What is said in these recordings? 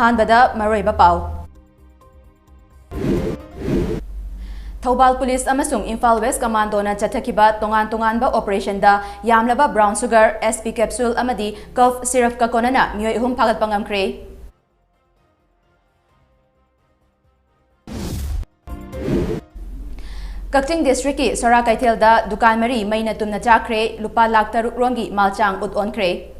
Ahanbada Maroiba Pau. Thobal Police amasung Imphal West Commando na chathakiba tongan ba operation da yamlaba brown sugar SP capsule amadi cough syrup ka konana miyoi hum phagat pangamkre. Kakching district ki Sora Kaithel da dukan mari maina tumna chakre lupa lakh taruk rongi malchang ut on kre.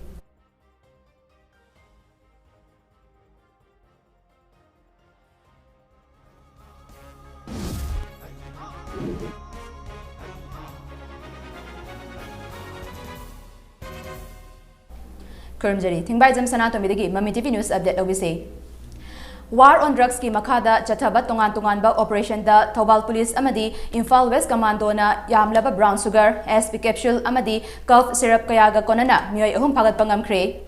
Kurumjari, THINGBAIJAM SANATOMBI MAMI TV News Update Obise. War on Drugs ki makhada chathabat tongan ba operation da Thobal Police amadi Imphal West Commando na yamlaba brown sugar SP capsule amadi cough syrup kayaga konana miyoi ahum phagat pangamkre.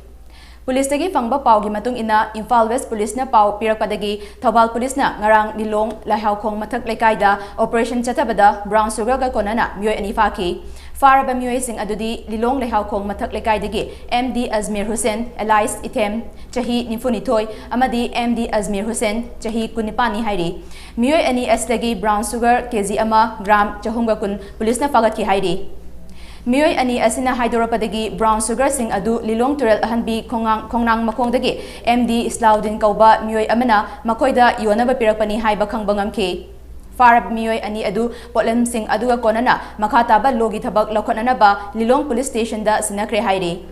Police tagi fangba pau gi matung ina Imphal West Police na pau pirakpadagi Thobal Police na ngarang nilong lahau khong mathak lekai da operation chathabada brown sugar ga konana miyoi ani fakhi. Faraba miyoi sing adudi lilong lehau khong mathak lekai dagi MD Azmir Hussain Elias Ithem chahi nifunithoi amadi MD Azmir Hussain chahi kunipani hairi miyoi ani asdagi brown sugar kg ama gram chahumga kun police na fagat ki hairi miyoi ani asina haidoropadagi brown sugar sing adu lilong turel ahanbi khongnang makongdagi MD Islaudin kauba miyoi amana makoida yonaba pirakpani haiba khangbangamke. Farab miyoi ani adu potlam sing aduga konana makhataba logi thabak lakhonana ba Lilong Police Station da sinakre hairi.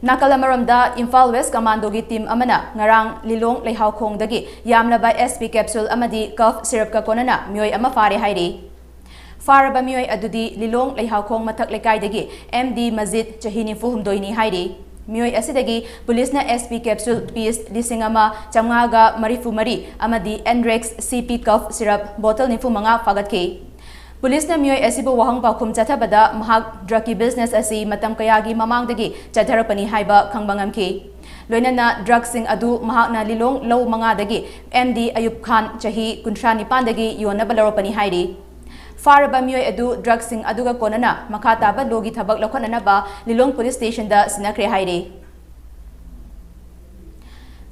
Nakalamaram da Imphal West Commando gi team amana ngarang Lilong Leihau Khong dagi yamlaba SP capsule amadi cough syrup ka konana miyoi ama fare hairi. Faraba miyoi adudi Lilong Leihau Khong mathak lekai dagi MD Mazid chahini fuhumdoini hairi. Miyoi asidagi police na SP capsule piece lisingama chamgaga marifumari amadi Andrex CP cough syrup bottle nifu manga fagat ke. Police na miyoi asibo wahang pakhum chathabada mahak drug business asi matam kayagi mamangdagi chatharapani haiba khangbangam ke. Loinana drug sing adu mahak na lilong low manga dagi MD Ayub Khan chahi kuntrani pandagi yona balaropani hairi. Faraba miyoi adu drug sing aduga konana makhataba logi thabak lakhonana ba Lilong Police Station da sinakre hairi.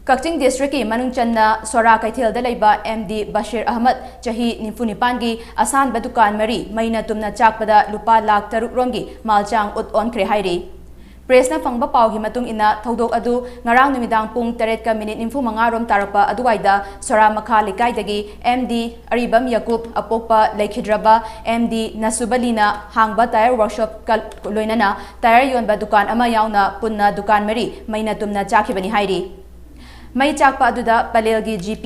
Kakching district ki manungchanna Sora Kaithel da laiba MD Bashir Ahmad chahi nifunipangi asan badukan mari maina tumna chakpada lupa lakh taruk rongi malchang ut on kre hairi. Press na fangba pau gi matung ina thodok adu ngarang numidang pung 3:45 rom tarakpa aduwaida Sora Makha lekai dagi MD Aribam Yakub apokpa Laikhidraba MD Nasubalina hangba tire workshop loinana tire yonba dukan ama yauna punna dukan mari maina tumna chakhibani hairi. Mai chakpa aduda Palelgi GP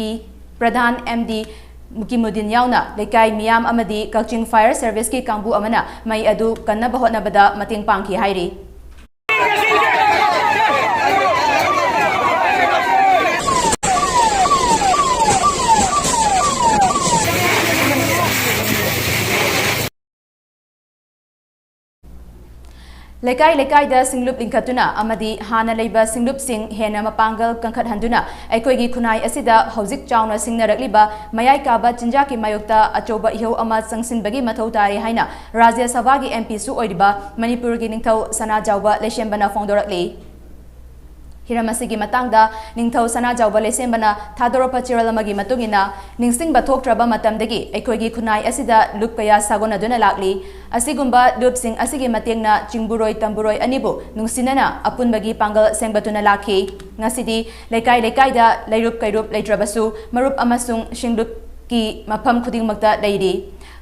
Pradhan MD Mukimudin yauna lekai miyam amadi Kakching Fire Service ki kangbu amana mai adu kanna bahotna bada mating pangki hairi. Lekai da singlup linkatuna amadi hana leiba singlup sing hena mapangal kangkhat handuna aikoigi khunai asida hauzik chauna singnarakliba mayai kaba chinjaki mayokta achoba ihau ama sangsinbagi mathau tari haina Rajya Sabha gi MP su oiriba Manipur gi ningthau Sana Jauba leshembana fongdorakli. Hiramasi gi matangda ningthau Sana Jauba lesembana thadoropa chiralamagi matungina ningsing bathoktraba matamdagi aikoigi khunai asida lupkaya sagonaduna lakli asigumba lupsing asigi matengna chingburoi tamburoi anibu nungsinana apunbagi pangal sengbatuna lakhi ngasidi lekai da leirup kairup leitrabasu marup amasung shinglup ki mafam khudingmakta leiri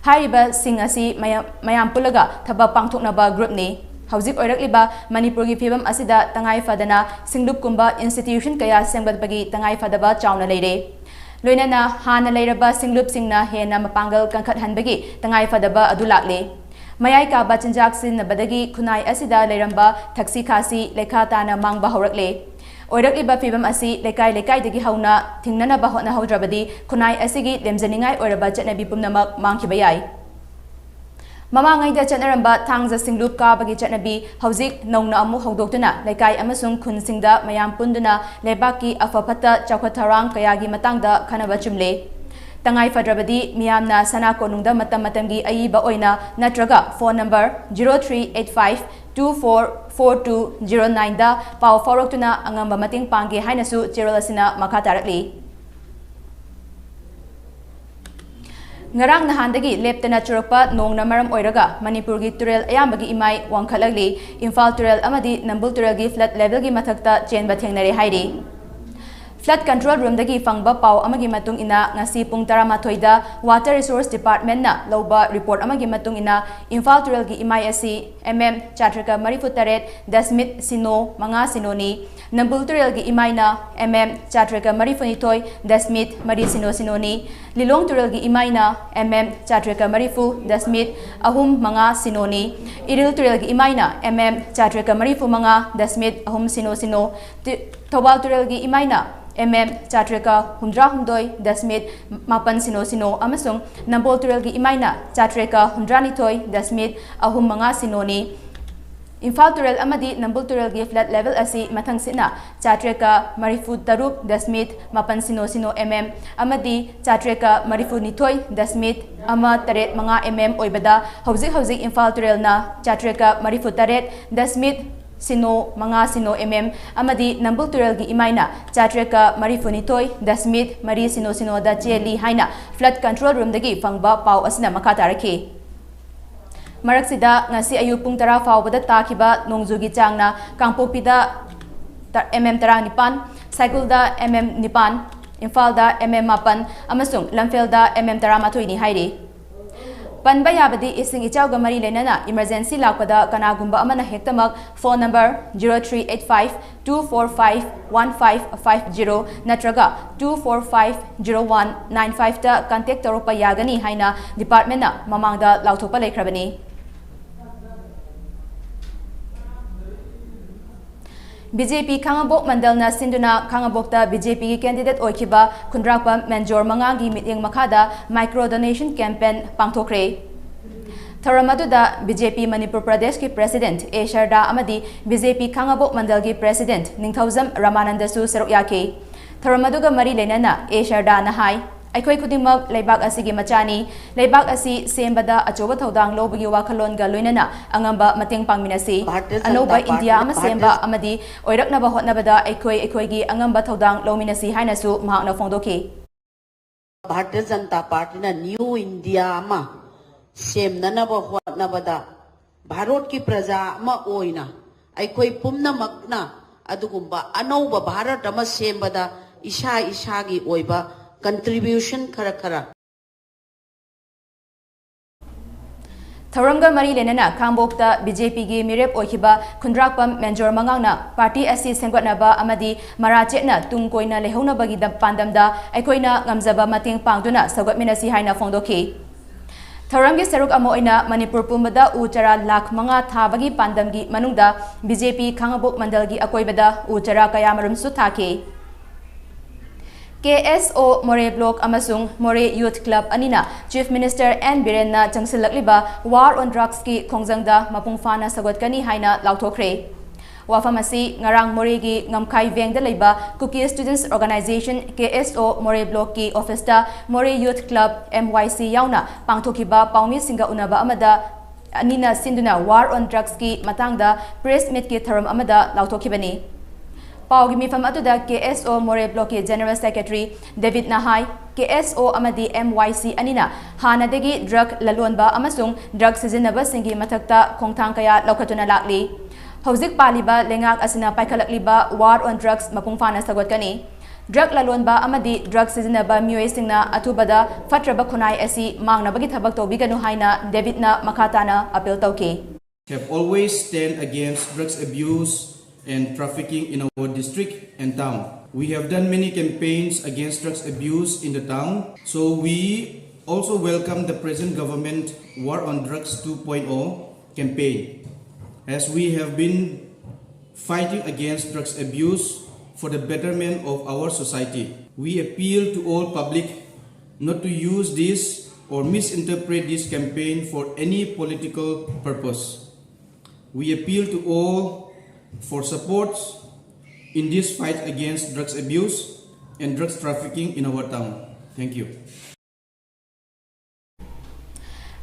hariba sing asi mayam pulaga thaba pangthoknaba group ni Hauzik oirakliba Manipur gi phibam asida tangai fadana singlup kumba institution kaya sengbatbagi tangai fadaba chauna leire. Loinana hana leiraba singlup singna hena mapangal kangkhat hanbagi tangai fadaba adu lakle. Mayai kaba chinjak sinnabadagi khunai asida leiramba thaksi khasi lekha tana mangba haurakle. Oirakliba phibam asi lekai dagi hauna thingnana ba hotna haudrabadi khunai asigi lemjaningai oiraba chatnabi pumnamak mangkhiba yai. Mamangai da chanaramba thangza singlup ka bagi chatnabi hauzik nongna amu haudoktuna lekai amasung khun singda mayam punduna lebaki afapata chawkhatharang kayagi matangda khanaba chumle. Tangai fadrabadi miyamna sana konungda matamgi aiba oina natraga phone number 038524 4209 da pau fauroktuna angamba mating pangge hainasu cherol asina makha tarakli. Ngarang nahandagi leptana churukpa nong na maram oiraga Manipur gi turel ayambagi imai wangkhalagli Imphal turel amadi Nambul turel gi flood level gi mathakta chenba thengnare hairi. Flood control room dagi fangba pau amagi matung ina ngasi pung 12 da Water Resource Department na loba report amagi matung ina Imphal turel gi imai asi chatrika marifutaret dasmit sino manga sinoni Nambul turel gi imai na chatrika marifunitoy dasmit mari sino sinoni Lilong turel gi imai na chatrika marifu dasmit ahum manga sinoni Iril turel gi imai na chatrika marifu manga dasmit ahum sino sino Thobal turel gi imai na chatrika hundra hundoi dasmit mapan sino sino amasung Nambol turel gi imai na chatrika hundra nitoy dasmit ahum manga sinoni Imphal turel amadi Nambul turel gi flood level asi mathang sina chatrika marifu taruk dasmit mapan sino sino amadi chatrika marifu nitoy dasmit ama taret manga oibada hauzik Imphal turel na chatrika marifu taret dasmit sino manga sino amadi Nambul turel gi imai na chatrika marifunitoy dasmit mari sino sino da cheli haina flood control room dagi fangba pau asina makha taraki Maraksida ngasi ayu pung 10 faubada takiba nongjugi changna Kangpokpida tarang Saigulda nipan Imphal mapan amasung Lamfelda taramathoi ni hairi Panba yabadi ising ichawga mari lenana emergency lakpada kanagumba amana hektamak phone number 0385-245-1550 natraga 245-0195 ta contact toropa yagani haina department na mamangda lauthopa lekhrabani BJP Khangabok Mandalna Sinduna Khangabokta BJP ki candidate oikiba Khundrakpa Manjor Mangangi mityeng makhada micro donation campaign pangthokre Tharamaduda BJP Manipur Pradesh ki President A Sharda amadi BJP Khangabok Mandal ki President Ningthauzam Ramananda su saruk yake Tharamaduga mari lenana A Sharda na hai Aikoi khudingmak leibak asigi machani leibak asi sembada achoba thodang lobagi wakhalon ga loinana angamba mateng pangminasi anoba India ama semba amadi oiraknaba hotnabada aikoi gi angamba thodang lominasi hainasu mahakna phongdoki Bharatiya Janata Party na New India ama semnanaba hotnabada Bharat ki praja ama oina aikoi pumnamakna adugumba anoba Bharat ama sembada isha gi oiba contribution kara Tharamga mari lenana Khangbokta BJP gi mirep oikiba Khundrakpam Manjor Mangangna party asi sengwatnaba amadi marachetna tungkoina lehona bagi pandamda aikoina ngamjaba mating pangduna sagwatminasi haina phongdoki Tharamgi saruk amoina Manipur pumbada uchara lakh manga thabagi pandamgi manungda BJP Khangabok Mandalgi akoibada uchara kayamarum su thake KSO More Block amasung More Youth Club anina Chief Minister N Birenna changsilakliba War on Drugs ki khongjangda mapungfana sagwatkani haina lauthokre wafamasi ngarang More gi ngamkhai vengda leiba Cookie Students Organization KSO More Block ki office ta More Youth Club MYC yauna pangthokiba paumi singa unaba amada anina sinduna War on Drugs ki matangda press meet ki tharam amada lauthokibani Paugi mifam atuda KSO More Block General Secretary David Nahai KSO amadi MYC anina hanadagi drug lalonba amasung drug sizinaba singi mathakta khongthang kaya laukhatuna lakli hauzik paliba lengak asina paikhalakliba war on drugs mapungfana sagwatkani drug lalonba amadi drug sizinaba miyoi singna atubada fatraba khunai asi mangnabagi thabak tobiganu haina David na makhatana appeal tauki have always stand against drugs abuse and trafficking in our district and town. We have done many campaigns against drugs abuse in the town, so we also welcome the present government War on Drugs 2.0 campaign, as we have been fighting against drugs abuse for the betterment of our society. We appeal to all public not to use this or misinterpret this campaign for any political purpose. We appeal to all for support in this fight against drugs abuse and drugs trafficking in our town. Thank you.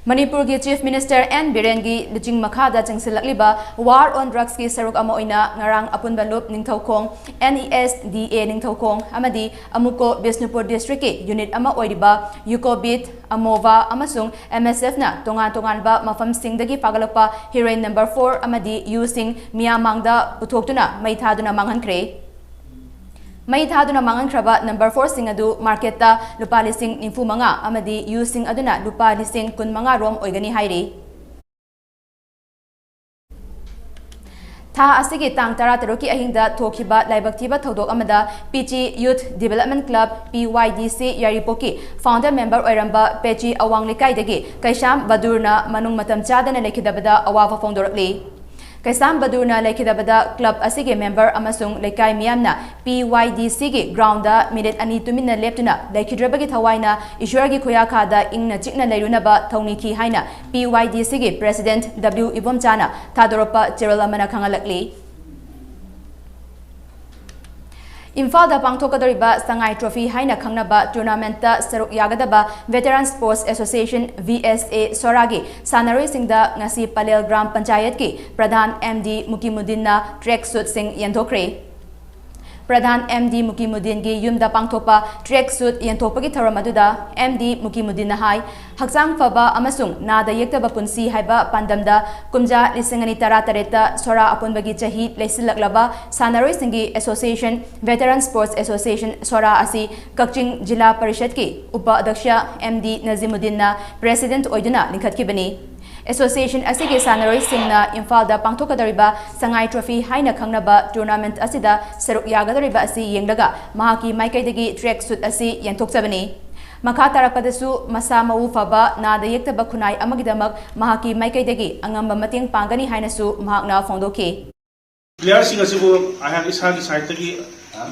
Manipur ki Chief Minister N. Biren gi Luching Makhada changsilakliba War on Drugs ki saruk ama oina ngarang apunba lup ningthaukhong NESDA ningthaukhong amadi amuko Bisnupur District ki unit ama oiriba Yukobit Amova amasung MSF na tongan ba mafam singdagi pagalakpa heroin number 4 amadi using Myanmar puthokuna maithaduna manghankre May thaduna mangankraba number 4 sing adu marketa lupa lising nimfu manga amadi using aduna lupa lising kun manga rom oigani hairi. Tha asigi tang tara taruki ahingda thokiba laibaktiba thodok amada PG Youth Development Club PYDC Yaripoki founder member oiramba Pechi Awang Likai dagi Kaisham Badurna manung matam chadana lekhidabada awafa fongdorakli. Kaisam Badurna Lekidabada Club asige member amasung Lekai Miyamna PYDC gi ground da minute ani tumina leptuna Lekidrabagi thawaina Ishwaragi Khoyakada ingna chikna leirunaba Thauniki haina PYDC gi President W Ibomchana Thadoropa Cherolamana Khangalakli Imphal da pangthokadoriba Sangai Trophy haina khangnaba tournament ta saruk yagadaba Veteran Sports Association VSA Soragi sanaroi singda ngasi Palel Gram Panchayat ki Pradhan MD Mukimuddin na track suit sing yanthokre Pradhan MD Mukimuddin gi yumda pangthopa track suit yanthopagi tharamaduda MD Mukimuddin na hai haksang faba amasung nada yektaba punsi haiba pandamda kumja lisingani tara tareta sora apunbagi chahi leisilaklaba sanaroi singi Association Veteran Sports Association Sora asi Kakching Jila Parishad ki upa adaksha MD Nazimuddin na president oiduna linkhatkibani Association asigi sanaroi singna Imphal da pangthokadariba Sangai Trophy haina khangnaba tournament asida saruk yagadariba asi yenglaga mahaki maikaidagi track suit asi yanthokchabani Makha tarakpadasu masa mau faba nada yektaba khunai amagidamak mahaki maikaidagi angamba mateng pangani hainasu mahakna fongdoki Players sing asibu ayang isagi side tagi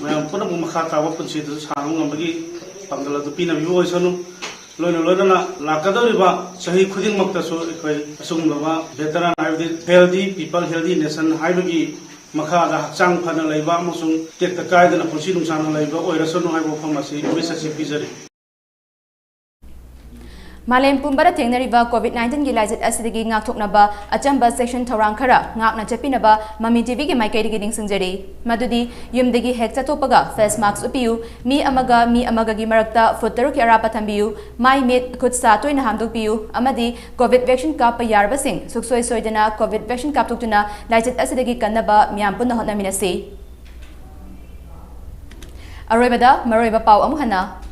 mayam puna makha tawa punsi tu sarung ngambagi pangdala tu pina bibo isanu loina lakadoriba sahi khuding maktasu ekoi asungba veteran healthy people healthy nation haibagi makha da hakchang phana leiba amasung tekta kaidana punsi nungsana leiba oirasanu haibo famasi message pizari Malem pumbara tengnariba COVID-19 gi laizit asidagi ngakthoknaba achamba section thorang khara ngakna chapinaba MAMI TV gi maikaidi gi dingsingjari madudi yumdagi hek chatopaga face mask upiu mi amaga gi marakta foot ki arapa thambiu mai mit khut sa toina hamdokpiu amadi COVID vaccine kapa yarba sing suksoi soidana COVID vaccine kaptoktuna laizit asidagi kannaba miyam punna hotnaminasi aroibada maroiba pau amuhana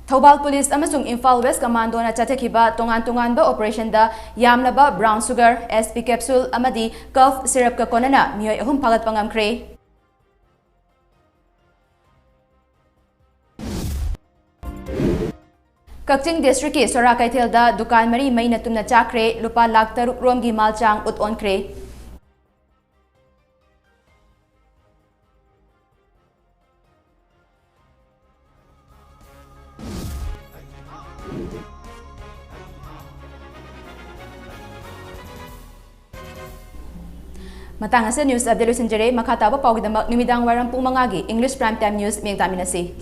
Thobal Police amasung Imphal West Commando na chathekiba tongan ba operation da yamlaba brown sugar SP capsule amadi cough syrup ka konana miyoi ahum phagat pangamkre Kakching District ki Sora Kaithel da dukan mari maina tumna chakre lupa lakh taruk rom gi malchang ut onkre Matang asa news update lusinjere makataba pawgidamak numidang waram pung mangagi English Prime Time News mingtaminasi.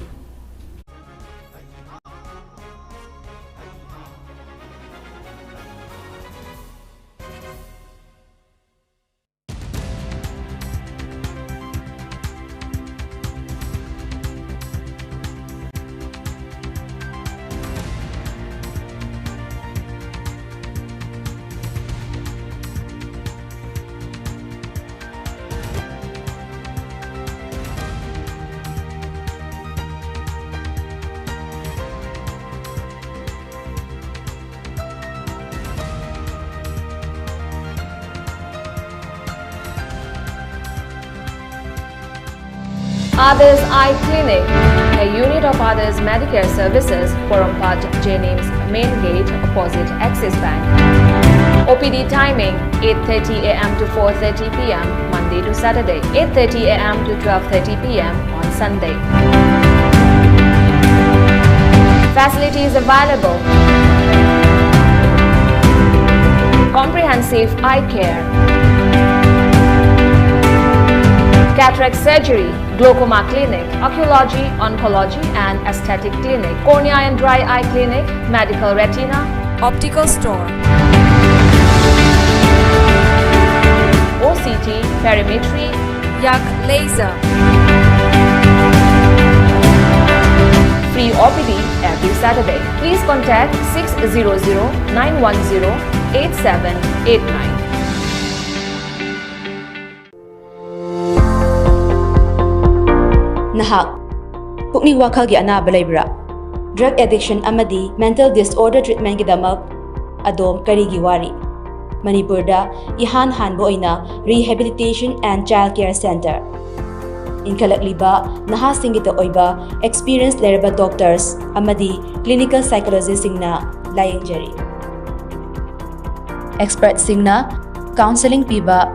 Others Eye Clinic, a unit of Others Medicare Services, Porompat Jennings Main Gate, opposite Axis Bank. OPD timing 8:30 a.m. to 4:30 p.m. Monday to Saturday, 8:30 a.m. to 12:30 p.m. on Sunday. Facilities available: comprehensive eye care, cataract surgery, glaucoma clinic, oncology, oncology and aesthetic clinic, cornea and dry eye clinic, medical retina, optical store, OCT, perimetry, yak laser. Free OPD every Saturday. Please contact 600-910-8789. Nahak, pukning wakalgi anaba laybra. Drug addiction amadi mental disorder treatment gidamak adom karigi wari. Manipurda ihan hanbo ina Rehabilitation and Child Care Center. Inkalakliba nahasingita oiba experienced leraba doctors amadi clinical psychologists singna layengjari. Experts singna counseling piba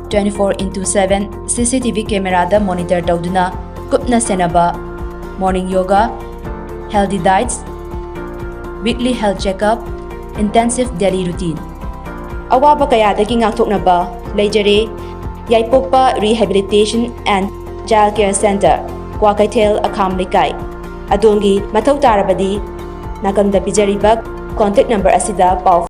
24/7 CCTV camera da monitor tawduna kupna senaba morning yoga, healthy diets, weekly health checkup, intensive daily routine. Awaba kayadagi ngakthoknaba laijare Yaipokpa Rehabilitation and Child Care Center, Kwakaitel Akham Likai. Adongi Mathau Tarabadi Nakanda Pijariba contact number asida pau